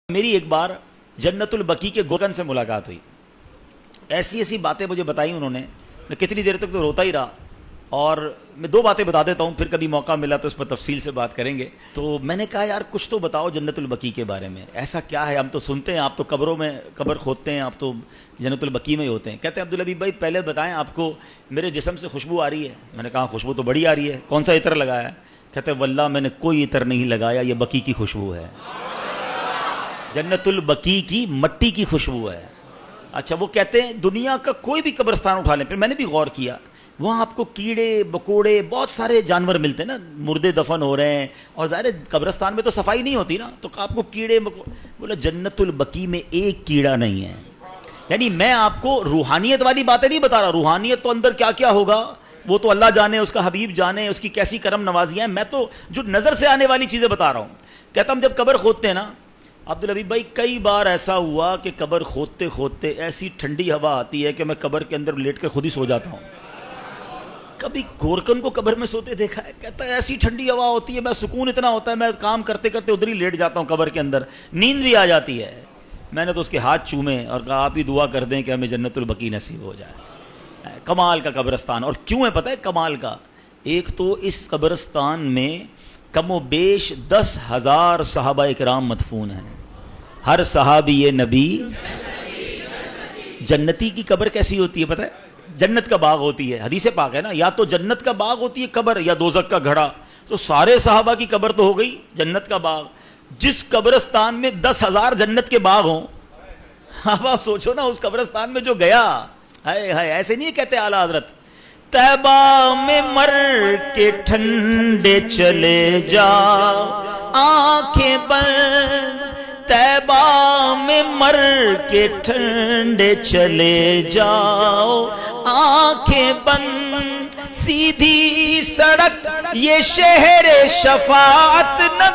میری ایک بار جنت البقیع کے گورکن سے ملاقات ہوئی. ایسی ایسی باتیں مجھے بتائی انہوں نے, میں کتنی دیر تک تو روتا ہی رہا. اور میں دو باتیں بتا دیتا ہوں, پھر کبھی موقع ملا تو اس پر تفصیل سے بات کریں گے. تو میں نے کہا یار کچھ تو بتاؤ جنت البقیع کے بارے میں, ایسا کیا ہے؟ ہم تو سنتے ہیں آپ تو قبروں میں قبر کھودتے ہیں, آپ تو جنت البقیع میں ہی ہوتے ہیں. کہتے ہیں عبدالحبیب بھائی پہلے بتائیں آپ کو میرے جسم سے خوشبو آ رہی ہے؟ میں نے کہا خوشبو تو بڑی آ رہی ہے, کون سا عطر لگایا ہے؟ کہتے ہیں واللہ میں نے کوئی عطر نہیں لگایا, یہ بقیع کی خوشبو ہے, جنت البقیع کی مٹی کی خوشبو ہے. اچھا, وہ کہتے ہیں دنیا کا کوئی بھی قبرستان اٹھا لیں. پھر میں نے بھی غور کیا, وہاں آپ کو کیڑے بکوڑے بہت سارے جانور ملتے ہیں نا, مردے دفن ہو رہے ہیں, اور ظاہر قبرستان میں تو صفائی نہیں ہوتی نا, تو آپ کو کیڑے بولا جنت البقیع میں ایک کیڑا نہیں ہے. یعنی میں آپ کو روحانیت والی باتیں نہیں بتا رہا, روحانیت تو اندر کیا کیا ہوگا وہ تو اللہ جانے, اس کا حبیب جانے, اس کی کیسی کرم نوازیاں ہیں. میں تو جو نظر سے آنے والی چیزیں بتا رہا ہوں. کہتا ہم جب قبر کھودتے ہیں نا عبدالحبیب بھائی, کئی بار ایسا ہوا کہ قبر کھودتے کھودتے ایسی ٹھنڈی ہوا آتی ہے کہ میں قبر کے اندر لیٹ کر خود ہی سو جاتا ہوں. کبھی گورکن کو قبر میں سوتے دیکھا ہے؟ کہتا ہے ایسی ٹھنڈی ہوا ہوتی ہے, میں سکون اتنا ہوتا ہے, میں کام کرتے کرتے ادھر ہی لیٹ جاتا ہوں قبر کے اندر, نیند بھی آ جاتی ہے. میں نے تو اس کے ہاتھ چومے اور کہا آپ ہی دعا کر دیں کہ ہمیں جنت البقیع نصیب ہو جائے. کمال کا قبرستان. اور کیوں ہے پتہ ہے کمال کا؟ ایک تو اس قبرستان میں کم و بیش 10,000 صحابہ اکرام مدفون ہیں. ہر صحابی نبی جنتی کی قبر کیسی ہوتی ہے پتہ ہے؟ جنت کا باغ ہوتی ہے, حدیث پاک ہے نا, یا تو جنت کا باغ ہوتی ہے قبر یا دوزخ کا گھڑا. تو سارے صحابہ کی قبر تو ہو گئی جنت کا باغ. جس قبرستان میں 10,000 جنت کے باغ ہوں, اب آپ سوچو نا, اس قبرستان میں جو گیا, ہائے ہائے, ایسے نہیں کہتے اعلیٰ حضرت طیبہ میں مر کے ٹھنڈے چلے جا آنکھیں بند, طیبہ میں مر کے ٹھنڈے چلے جاؤ آنکھیں بند, سیدھی سڑک یہ شہر شفاعت نہ